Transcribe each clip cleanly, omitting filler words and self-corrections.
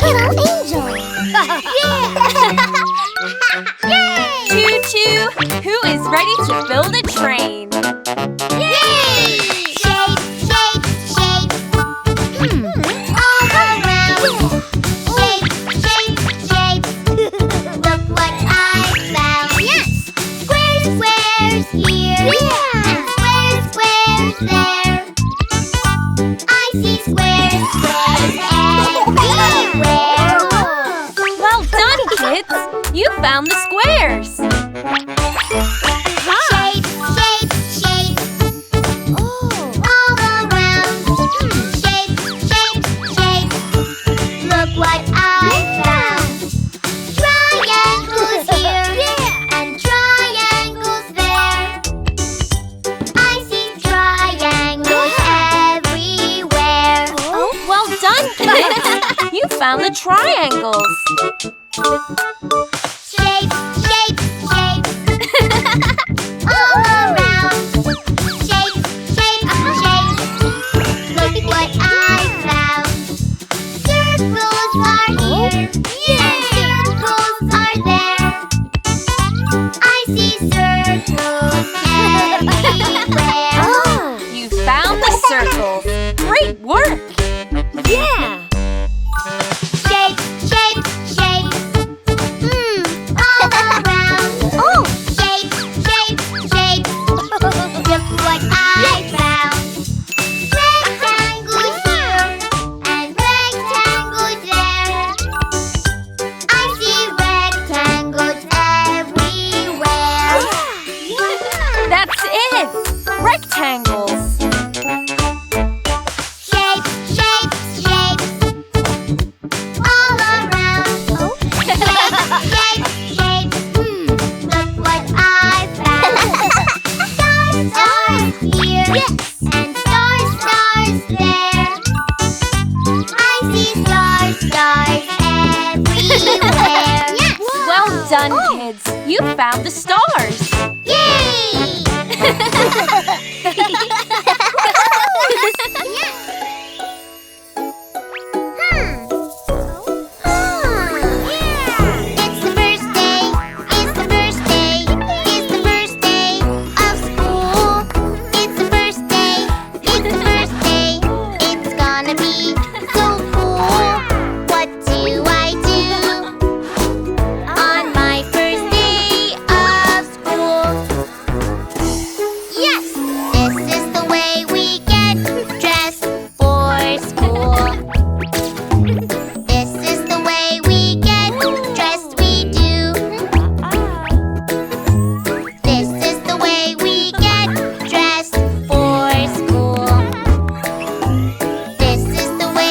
Little angel. Yay! Choo-choo! Who is ready to build a train? Yay! Shape, shape, shape. All around. Shape, shape, shape. Look what I found. Yes! Squares, squares here. And squares, squares there. I see squares, squares everywhere. Well done, kids! You found the squares! Shape, shape, shape. All around. Shape, shape, shape. Look what I found. Triangles here and triangles there. I see triangles everywhere. Well done, kids! You found the triangles! Shape, shape, shape. All around. Shape, shape, shape. Look what I found. Circles are here. And circles are there. I see circles everywhere. You found the circles! Great work! Yeah! Shape, shape, shape. All around. Shape, shape, shape. Look what I found. Rectangles here and rectangles there. I see rectangles everywhere. That's it! Rectangles! Shape, shape, shape. All around. Shape, shape. Look what I found. Stars, stars here. And stars, stars there. I see stars, stars everywhere. Well done, kids! You found the stars! Yay! It's the first day, it's the first day, it's the first day of school. It's the first day, it's the first day, it's gonna be so cool. What do I do on my first day of school? Yes, this is the way we get dressed for school. This is the way we get dressed, we do. This is the way we get dressed for school. This is the way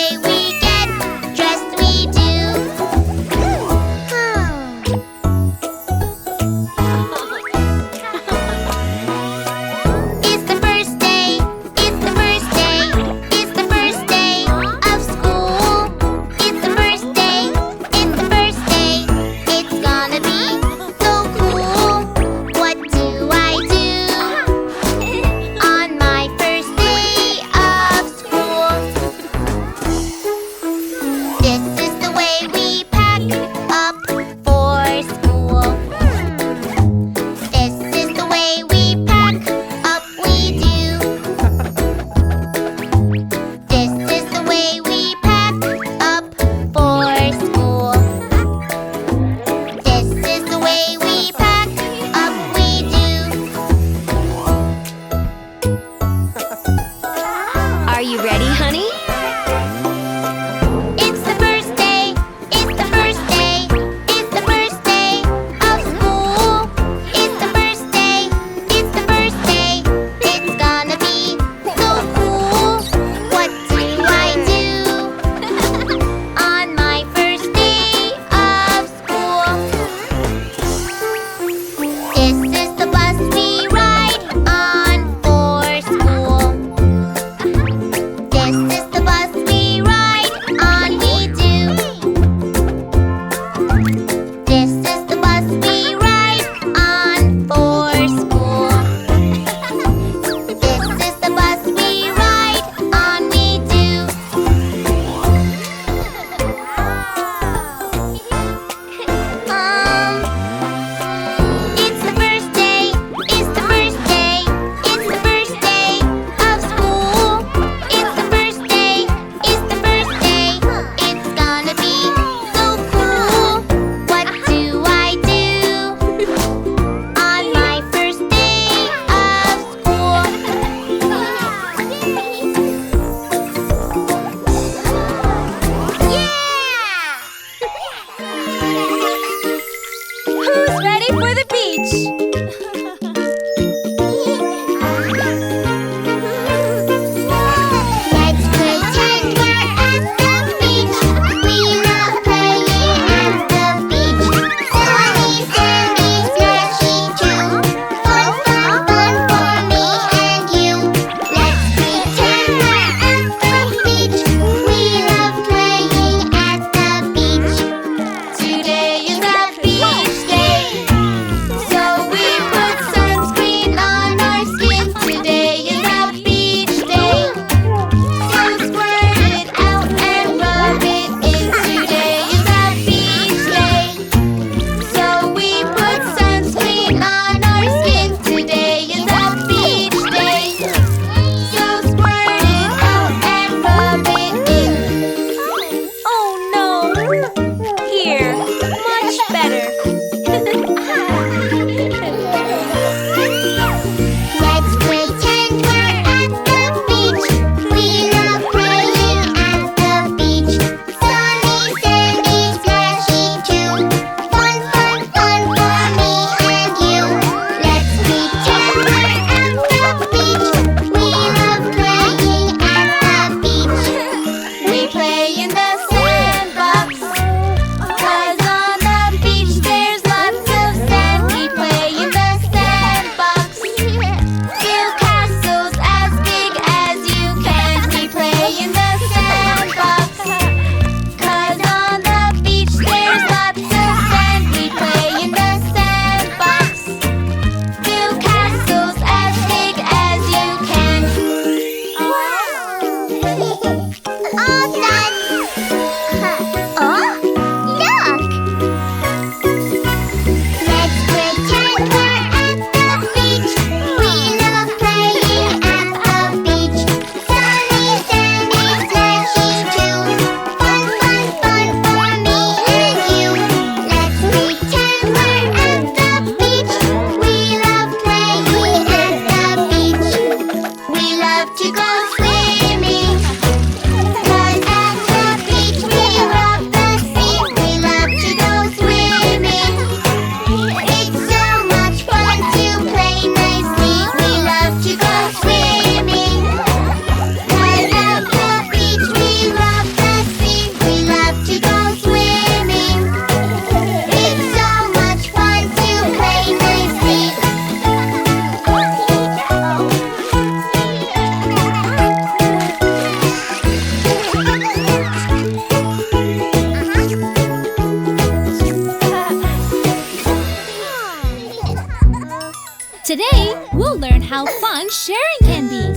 learn how fun sharing can be.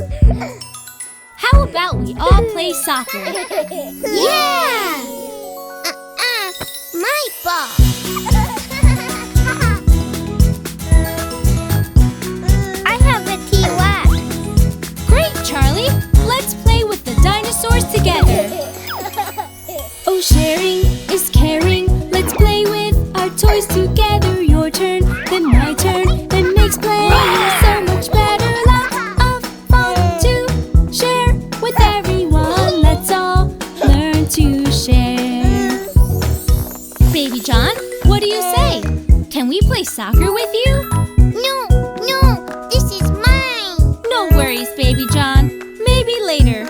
How about we all play soccer? Yeah! My ball. I have a T-Wax. Great, Charlie! Let's play with the dinosaurs together. Oh, sharing is caring. Let's play with our toys together. Your turn, then my turn. It makes playing so much better. Lots of fun to share with everyone. Let's all learn to share. Baby John, what do you say? Can we play soccer with you? No, this is mine. No worries, Baby John. Maybe later.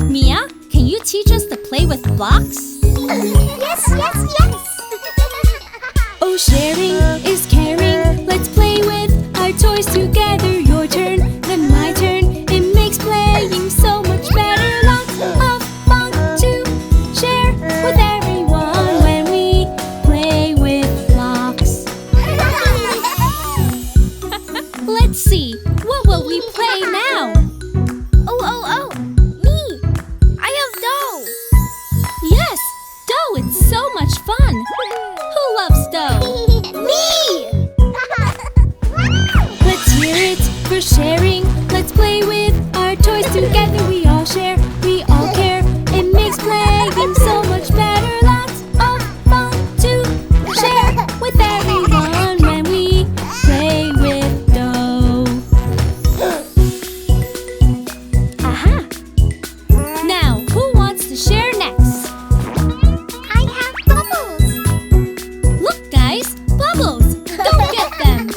Mia, can you teach us to play with blocks? Yes. Oh, sharing is caring. Let's play with our toys together. Your turn, then my turn. It makes playing so much better. Lots of fun to share with everyone when we play with blocks. Let's see, what will we play now? Oh, me. I have dough. Yes, dough, it's so much fun. Who loves dough? Me. Let's hear it for sharing. Let's play with our toys together. We all share, we all care. It makes playing so much better. Lots of fun to share with everyone when we play with dough. Aha! Now, who wants to share next? I have bubbles. Look, guys, bubbles! Go get them!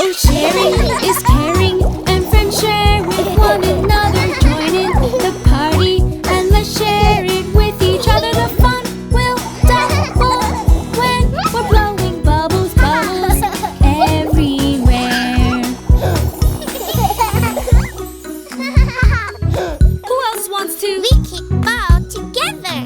Oh, sharing is caring, and friends share with one another. Join in the party, and let's share it with each other. The fun will double when we're blowing bubbles everywhere. Who else wants to? We kick ball together.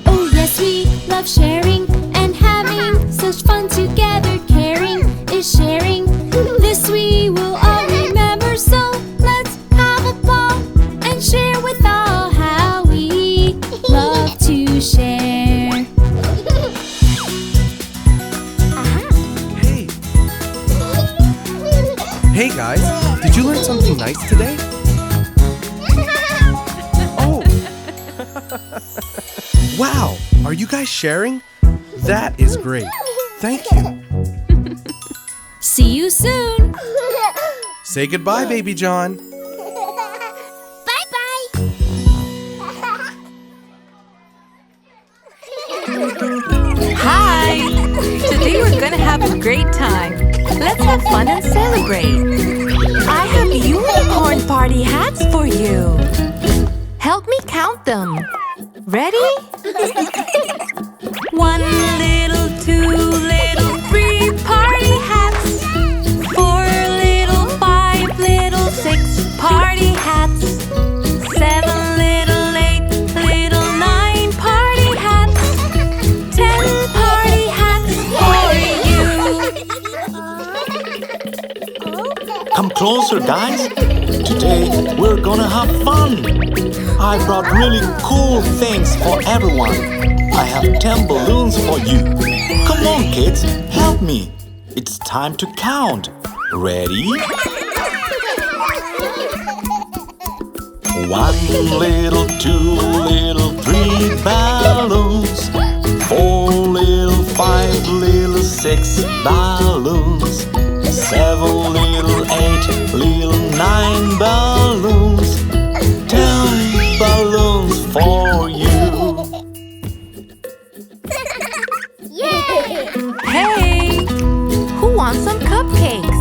Oh yes, we love sharing and having such fun together. Caring is sharing. This we will all remember. So let's have a ball and share with all how we love to share. Hey guys, did you learn something nice today? Oh! Wow, are you guys sharing? That is great. Thank you. See you soon. Say goodbye, Baby John. Bye-bye. Hi! Today we're gonna have a great time. Let's have fun and celebrate. I have unicorn party hats for you. Help me count them. Ready? 1 little, 2 little, 3 party hats. 4 little, 5 little, 6 party hats. 7 little, 8 little, 9 party hats. 10 party hats for you. Come closer, guys. Today we're gonna have fun. I brought really cool things for everyone. I have 10 balloons for you. Come on, kids, help me. It's time to count. Ready? 1 little, 2 little, 3 balloons. 4 little, 5 little, 6 balloons. 7 little, 8 little, 9 balloons. 10 balloons for you. Hey! Who wants some cupcakes?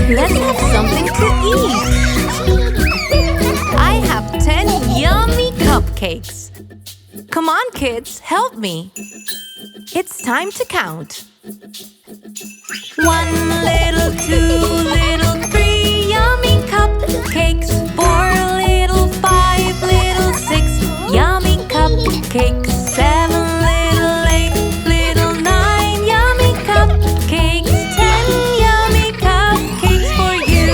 Let's have something to eat. I have 10 yummy cupcakes. Come on, kids, help me. It's time to count. 1 little, 2 little, 3 yummy cupcakes. 7, little 8, little 9 yummy cupcakes. 10 yummy cupcakes for you.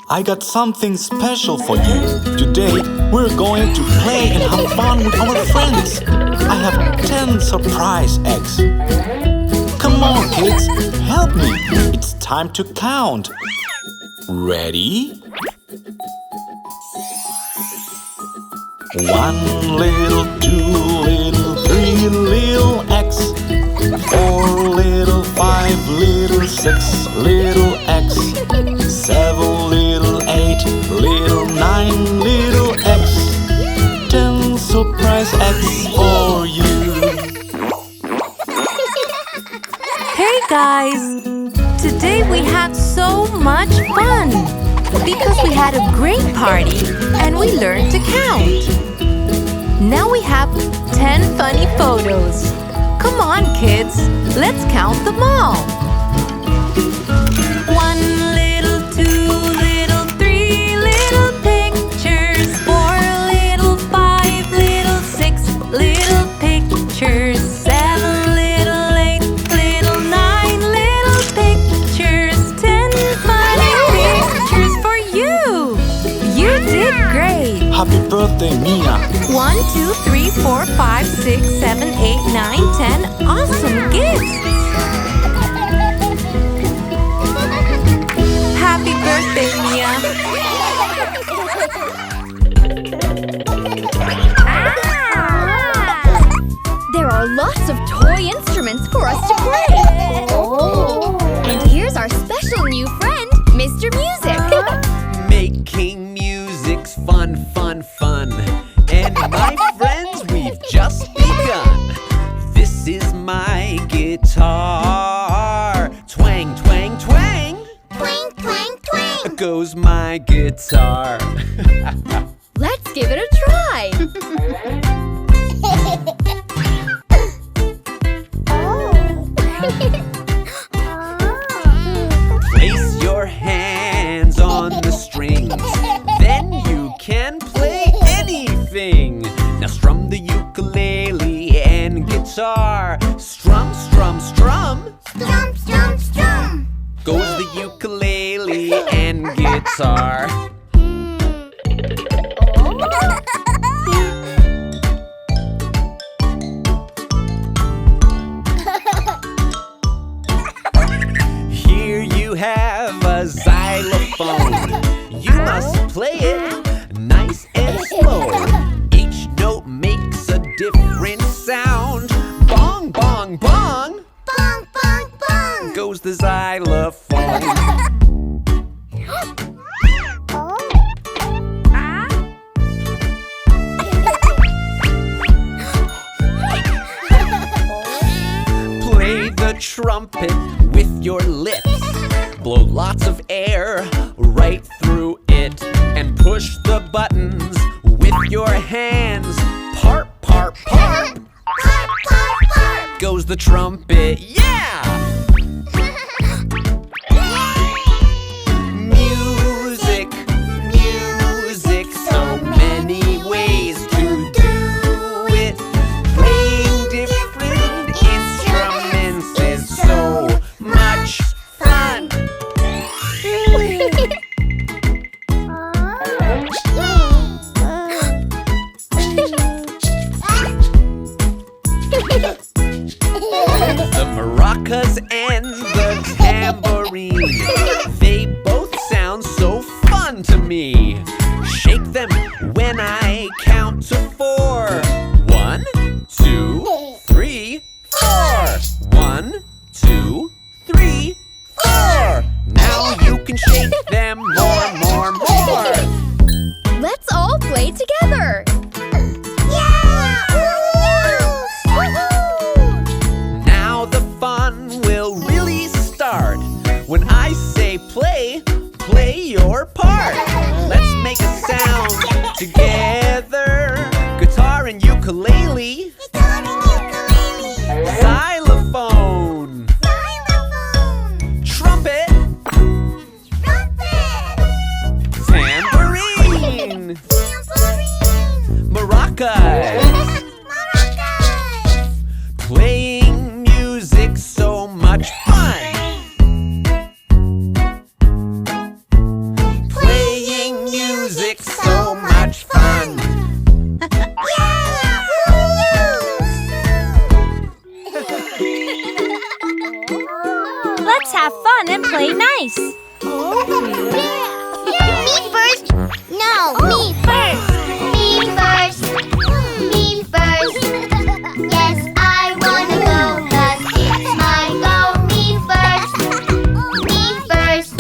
I got something special for you. Today, we're going to play and have fun with our friends. I have 10 surprise eggs. Come on, kids, help me. It's time to count. Ready? 1 little, 2 little, 3 little eggs. 4 little, 5 little, 6 little eggs. 7 little, 8 little, 9 little eggs. 10 surprise eggs for you. Hey guys! Today we had so much fun because we had a great party and we learned to count. Now we have 10 funny photos. Come on, kids, let's count them all. 1 little, 2 little, 3 little pictures. 4 little, 5 little, 6 little pictures. 7 little, 8 little, 9 little pictures. 10 funny pictures for you. You did great. Happy birthday, Mia. 1, 2, 3, 4, 5, 6, 7, 8, 9, 10 awesome gifts! Happy birthday, Mia! There are lots of toy instruments for us to play. And here's our special new friend, Mr. Music. Making music's fun, fun, fun. And my friends, we've just begun. This is my guitar. Twang, twang, twang. Twang, twang, twang. Goes my guitar. Let's give it a try. Place your hands on the strings. Then you can play anything. Now strum the ukulele and guitar. Strum, strum, strum. Strum, strum, strum. Goes the ukulele and guitar. Here you have a xylophone. You must play it nice and slow. Each note makes a different sound. Bong, bong, bong. Bong, bong, bong. Goes the xylophone. Play the trumpet with your lips. Blow lots of air right through it. And push the buttons with your hands. Parp, parp, parp. Parp, parp, parp. Goes the trumpet, yeah! Music, music, so many ways to do it. Playing different instruments is so much fun. The maracas and the tambourine, they both sound so fun to me. Shake them when I count to 4. 1, 2, 3, 4. 1, 2, 3, 4. Now you can shake them more, more, more. Let's all play together. Now the fun will really start. When I say play, play your part. Let's make a sound together. Guitar and ukulele. Xylophone. Trumpet. Tambourine. maracas. Playing music, so much fun. Playing music, so much fun. Let's have fun and play nice. Me first? No, me first. Me first. Me first. Yes, I wanna go 'cause it's my go. Me first. Me first.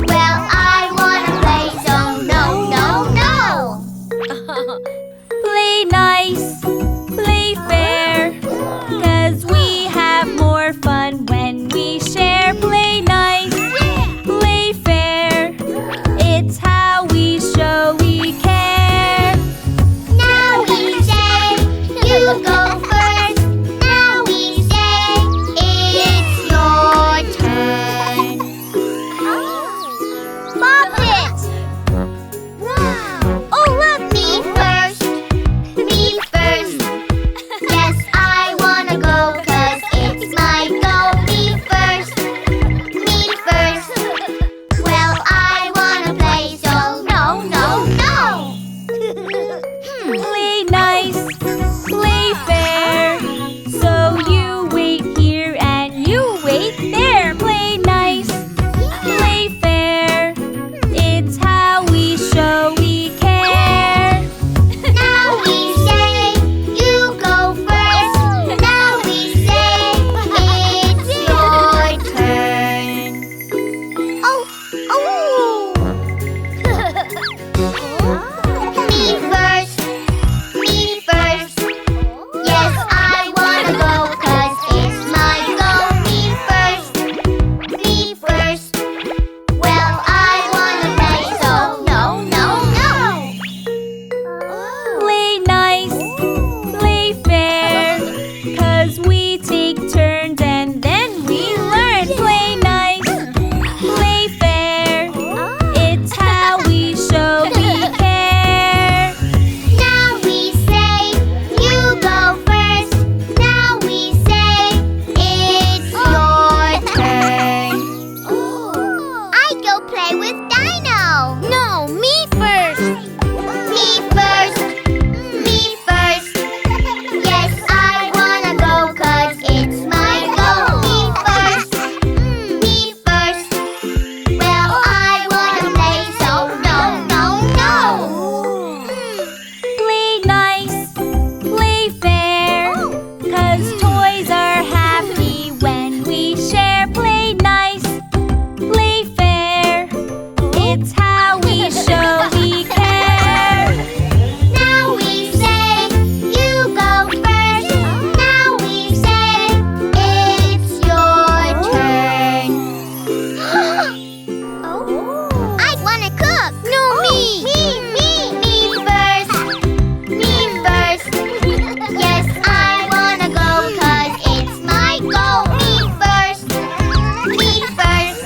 Well, I wanna play, so no, no, no. Play nice, play fair, 'cause we have more fun when we share. Play nice, play fair, it's how we show we care. Now we say, you go first. Now we say, it's your turn. Pop it! Oh, look! Me first. Me first. Yes, I wanna go 'cause it's my go. Me first. Me first. Well, I wanna play, so no, no, no. Play nice, play fair, so you wait here and you wait there. Play nice, play fair, it's how we show we care. Now we say, you go first. Now we say, it's your turn. Oh, Me first. Me first. Yes, I wanna go 'cause it's my go. Me first. Me first. Well, I wanna play, so no, no, no. Play nice, play fair, 'cause we take turns and then we learn. Play nice, play fair, it's how we show we care. Now we say, you go first. Now we say, it's your turn. I go play with Dino. No, me first. Me first. Me first. Yes, I wanna go 'cause it's my go. Me first. Me first. Well, I wanna play, so no, no, no. Play nice, play fair, 'cause toys are happy when we share. Play nice, play fair, it's how we show we care. Now we say, you go first. Now we say, it's your turn. I wanna cook. No, me. Me first. Me first. Yes, I wanna go 'cause it's my go. Me first. Me first.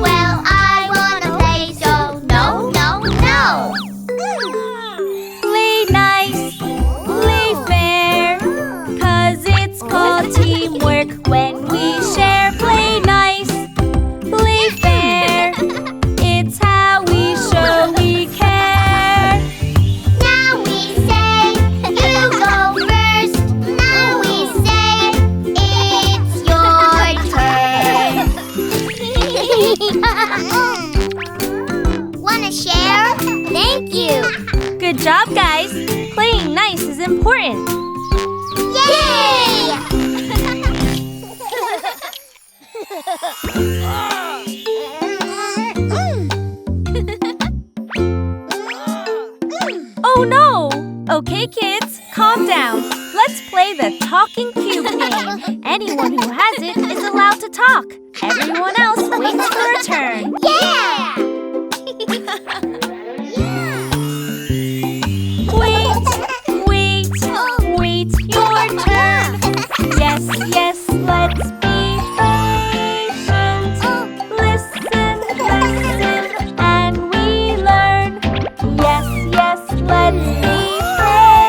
Well, I wanna play, so no, no, no. Play nice, play fair, 'cause it's called teamwork when we share. Play nice, play fair, it's how we show we care. Now we say, you go first. Now we say, it's your turn. Wanna share? Thank you. Good job, guys. Playing nice is important. Yay! Oh no! Okay, kids, calm down. Let's play the talking cube game. Anyone who has it is allowed to talk. Everyone else waits for a turn. Yeah! Wait, wait, your turn. Yes, yes, let's be patient. Listen, and we learn. Yes, yes, let's be friends.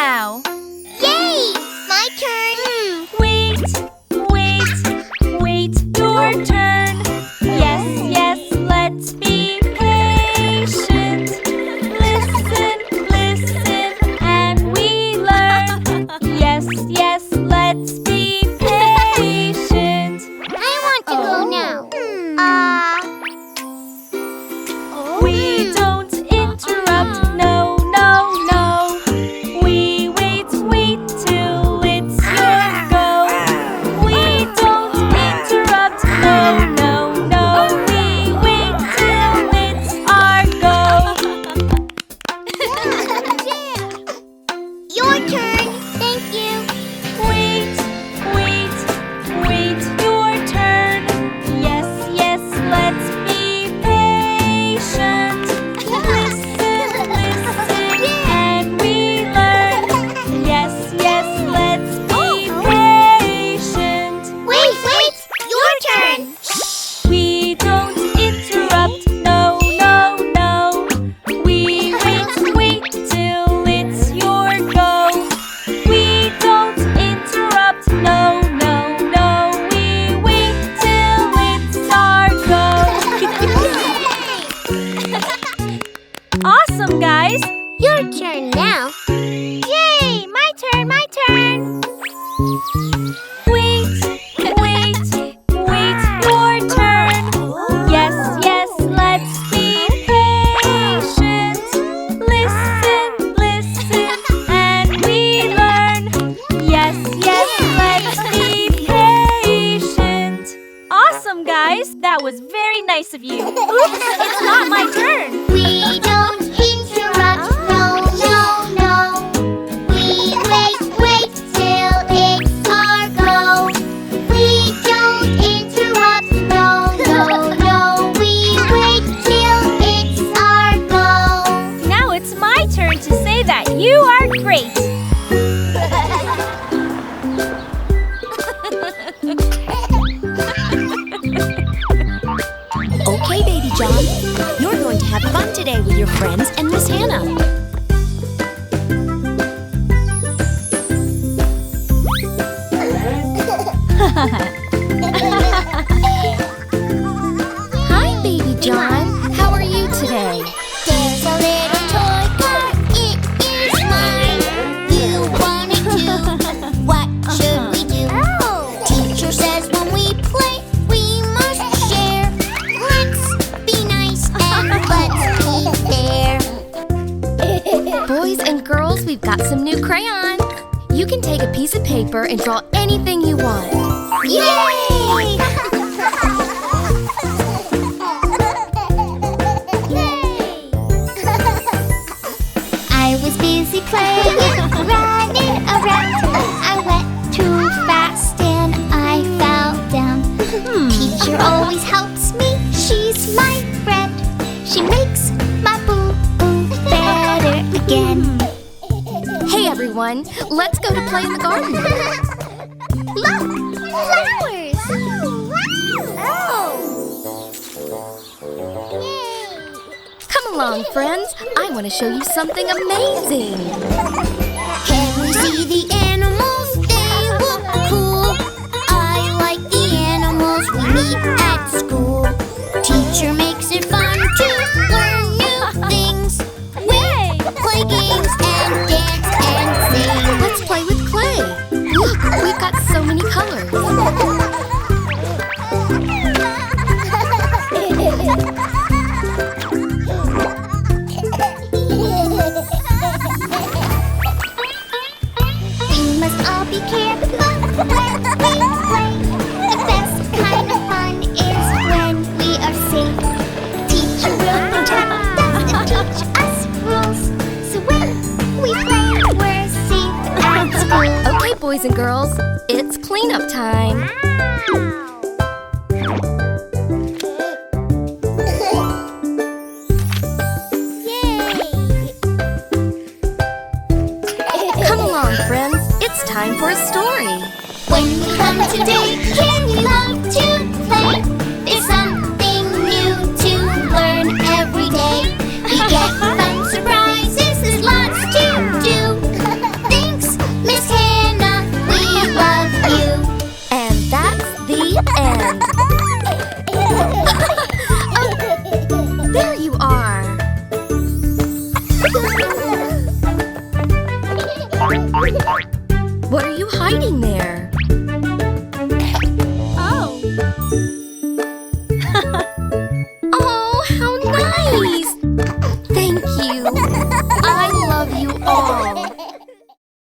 now. Yay! My turn. Wait, wait, wait your turn. Yes, yes, let's be patient. Listen, listen, and we learn. Yes, yes, let's be patient. I want to go now. We don't interrupt, no, no, no. We wait, wait till it's your go. We don't interrupt, no, no, no. We wait till it's our go. Your turn. Thank you. Wait, wait, wait your turn. Yes, yes, let's be patient. Listen, listen, and we learn. Yes, yes, let's be patient. Wait, wait. Your turn. We don't interrupt, no, no, no. We wait, wait till it's your go. We don't interrupt, no, no, no. We wait till it's our go. Awesome, guys! Your turn now. Yay! My turn, my turn. Wait, wait, wait your turn. Yes, yes, let's be patient. Listen, listen, and we learn. Yes, yes, let's be patient. Awesome, guys! That was very nice of you. Oops, it's not my turn. We don't interrupt, no, no, no. We wait, wait till it's our go. We don't interrupt, no, no, no. We wait till it's our go. Now it's my turn to say that you are great. Okay, Baby John, you're going to have fun today with your friends and Miss Hannah. Hi, Baby John. How are you today? There's a little toy car, it is mine. You want it too? What should we do? Teacher says when we play, we must share. Let's be nice and let's be fair. Boys and girls, we've got some new crayons. You can take a piece of paper and draw anything you want. Yay! I was busy playing, running around. I went too fast and I fell down. Teacher always helps me, she's my friend. She makes my boo-boo better again. Hey everyone, let's go to play in the garden. Look! Flowers! Come along, friends. I want to show you something amazing. Can we see the animals? They look cool. I like the animals we meet at school. Teacher makes it fun to learn new things. We play games and dance and sing. Let's play with clay. Look, we've got so many colors. We must all be careful when we play. The best kind of fun is when we are safe. Teacher will protect us and teach us rules. So when we play, we're safe at school. Okay, boys and girls,